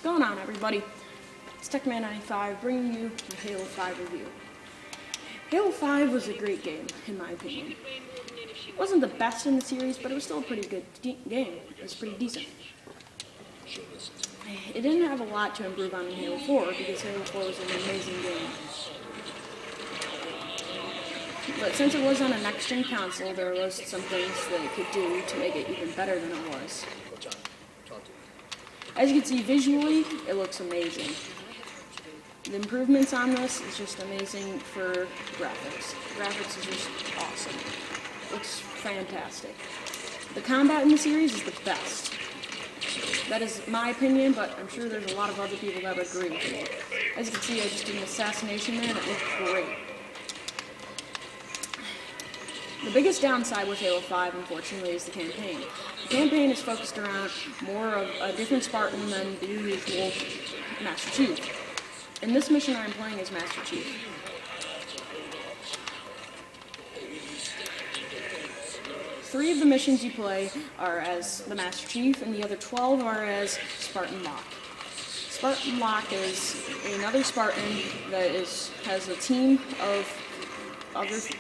going on, everybody? It's TechMan95 bringing you my Halo 5 review. Halo 5 was a great game, in my opinion. It wasn't the best in the series, but it was still a pretty good game. It was pretty decent. It didn't have a lot to improve on in Halo 4, because Halo 4 was an amazing game. But since it was on a next-gen console, there was some things that it could do to make it even better than it was. As you can see, visually, it looks amazing. The improvements on this is just amazing for graphics. Graphics is just awesome. Looks fantastic. The combat in the series is the best. That is my opinion, but I'm sure there's a lot of other people that would agree with me. As you can see, I just did an assassination there, and it looked great. The biggest downside with Halo 5, unfortunately, is the campaign. The campaign is focused around more of a different Spartan than the usual Master Chief. In this mission I'm playing as Master Chief. Three of the missions you play are as the Master Chief, and the other 12 are as Spartan Locke. Spartan Locke is another Spartan that has a team of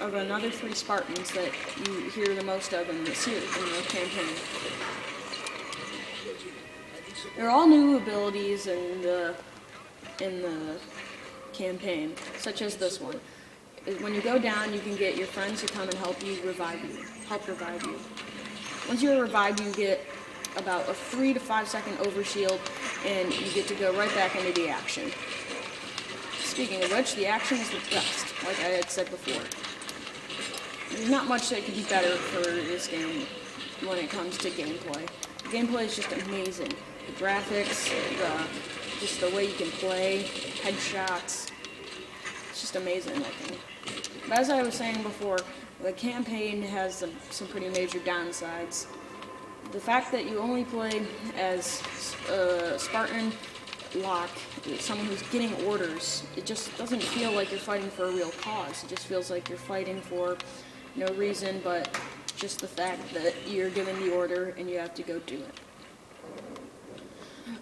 another 3 Spartans that you hear the most of in the series, in the campaign. There are all new abilities in the campaign, such as this one. When you go down, you can get your friends to come and help revive you. Once you're revived, you get about a 3 to 5 second overshield, and you get to go right back into the action. Speaking of which, the action is the best, like I had said before. There's not much that could be better for this game when it comes to gameplay. The gameplay is just amazing. The graphics, just the way you can play, headshots, it's just amazing looking. But as I was saying before, the campaign has some pretty major downsides. The fact that you only play as Spartan Locke, someone who's getting orders, it just doesn't feel like you're fighting for a real cause. It just feels like you're fighting for no reason but just the fact that you're given the order and you have to go do it.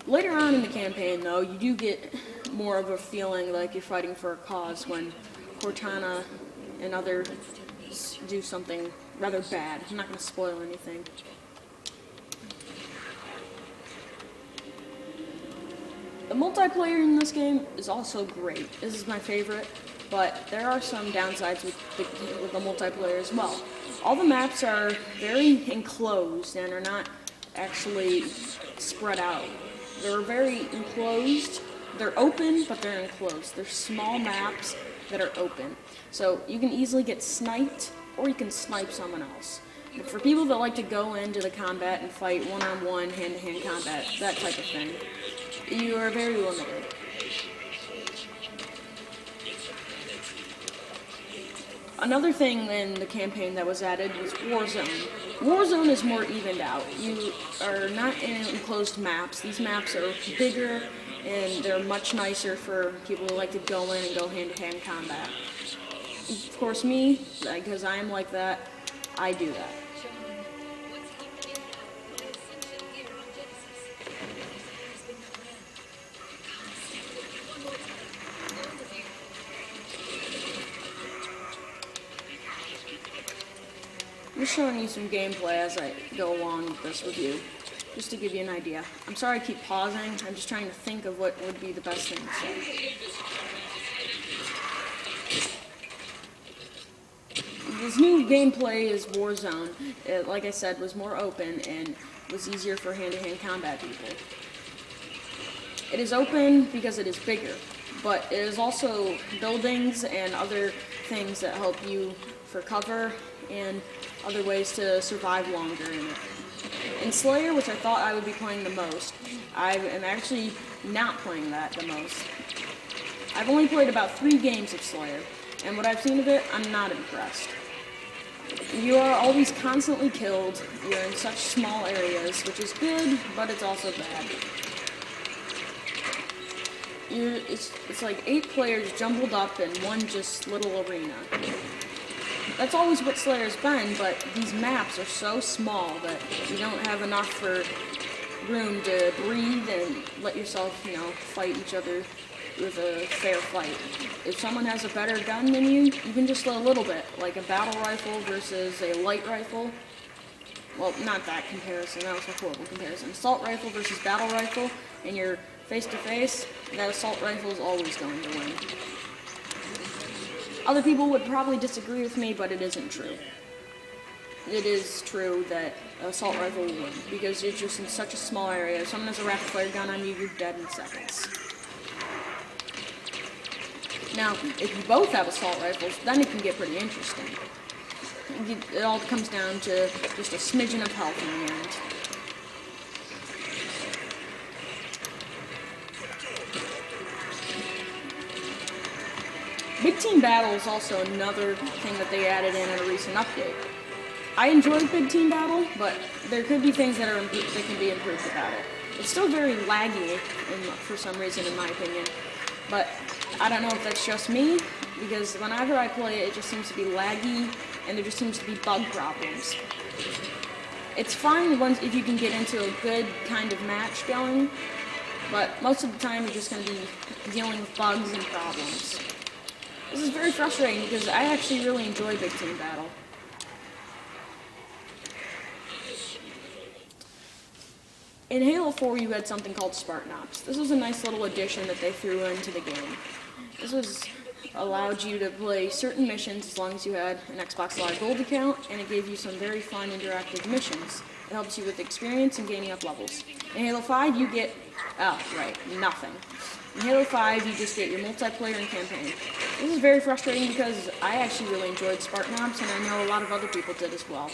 Later on in the campaign, though, you do get more of a feeling like you're fighting for a cause when Cortana and others do something rather bad. I'm not going to spoil anything. The multiplayer in this game is also great. This is my favorite, but there are some downsides with the multiplayer as well. All the maps are very enclosed and are not actually spread out. They're very enclosed. They're open, but they're enclosed. They're small maps that are open. So you can easily get sniped, or you can snipe someone else. But for people that like to go into the combat and fight one-on-one, hand-to-hand combat, that type of thing, you are very limited. Another thing in the campaign that was added was Warzone. Warzone is more evened out. You are not in enclosed maps. These maps are bigger and they're much nicer for people who like to go in and go hand-to-hand combat. Of course, me, because I am like that, I do that. I'm just showing you some gameplay as I go along with this review, just to give you an idea. I'm sorry I keep pausing, I'm just trying to think of what would be the best thing to say. This new gameplay is Warzone. It, like I said, was more open and was easier for hand-to-hand combat people. It is open because it is bigger, but it is also buildings and other things that help you for cover and other ways to survive longer in it. In Slayer, which I thought I would be playing the most, I am actually not playing that the most. I've only played about 3 games of Slayer, and what I've seen of it, I'm not impressed. You are always constantly killed, you're in such small areas, which is good, but it's also bad. It's like 8 players jumbled up in one just little arena. That's always what Slayer's been, but these maps are so small that you don't have enough for room to breathe and let yourself, fight each other with a fair fight. If someone has a better gun than you can just throw a little bit, like a battle rifle versus a light rifle. Well, not that comparison, that was a horrible comparison. Assault rifle versus battle rifle, and you're face-to-face, that assault rifle is always going to win. Other people would probably disagree with me, but it isn't true. It is true that assault rifle will win, because it's just in such a small area. If someone has a rapid-fire gun on you, you're dead in seconds. Now, if you both have assault rifles, then it can get pretty interesting. It all comes down to just a smidgen of health in the end. Big Team Battle is also another thing that they added in a recent update. I enjoyed Big Team Battle, but there could be things that can be improved about it. It's still very laggy for some reason, in my opinion, but I don't know if that's just me, because whenever I play it, it just seems to be laggy, and there just seems to be bug problems. It's fine if you can get into a good kind of match going, but most of the time you're just going to be dealing with bugs and problems. This is very frustrating because I actually really enjoy Big Team Battle. In Halo 4, you had something called Spartan Ops. This was a nice little addition that they threw into the game. This allowed you to play certain missions as long as you had an Xbox Live Gold account, and it gave you some very fun interactive missions. It helps you with experience and gaining up levels. In Halo 5, you get, nothing. In Halo 5, you just get your multiplayer and campaign. This is very frustrating because I actually really enjoyed Spartan Ops, and I know a lot of other people did as well.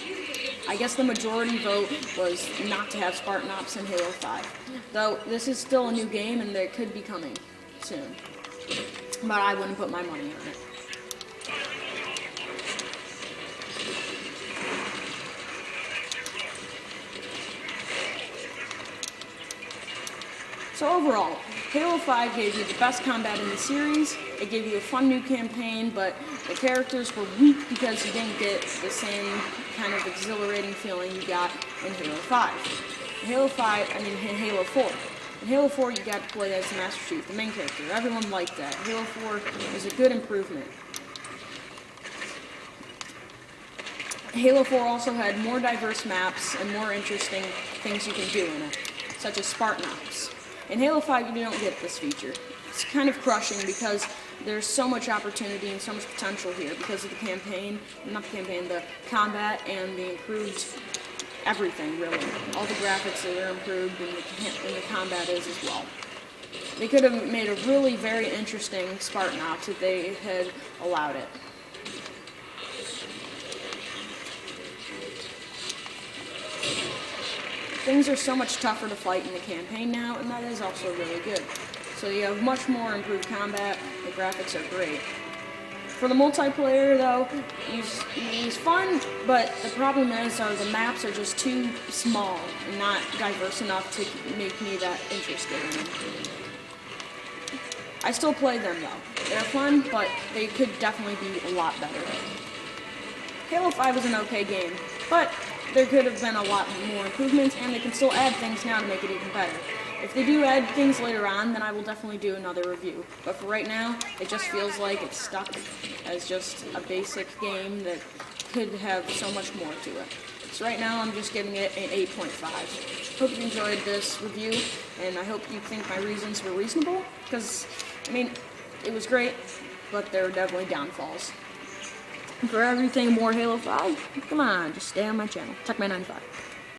I guess the majority vote was not to have Spartan Ops in Halo 5. Though, this is still a new game, and it could be coming soon. But I wouldn't put my money on it. So overall, Halo 5 gave you the best combat in the series. It gave you a fun new campaign, but the characters were weak because you didn't get the same kind of exhilarating feeling you got in Halo 5. In Halo 4. In Halo 4, you got to play as the Master Chief, the main character. Everyone liked that. Halo 4 was a good improvement. Halo 4 also had more diverse maps and more interesting things you can do in it, such as Spartan Ops. In Halo 5, you don't get this feature. It's kind of crushing because there's so much opportunity and so much potential here because of the the combat and the improved everything, really. All the graphics are improved and the combat is as well. They could have made a really very interesting Spartan Ops if they had allowed it. Things are so much tougher to fight in the campaign now, and that is also really good. So you have much more improved combat, the graphics are great. For the multiplayer, though, it's fun, but the problem is the maps are just too small and not diverse enough to make me that interested in them. I still play them, though. They're fun, but they could definitely be a lot better. Halo 5 is an okay game, but there could have been a lot more improvements, and they can still add things now to make it even better. If they do add things later on, then I will definitely do another review. But for right now, it just feels like it's stuck as just a basic game that could have so much more to it. So right now, I'm just giving it an 8.5. Hope you enjoyed this review, and I hope you think my reasons were reasonable, because, it was great, but there were definitely downfalls. For everything more Halo 5, come on, just stay on my channel. Techman95.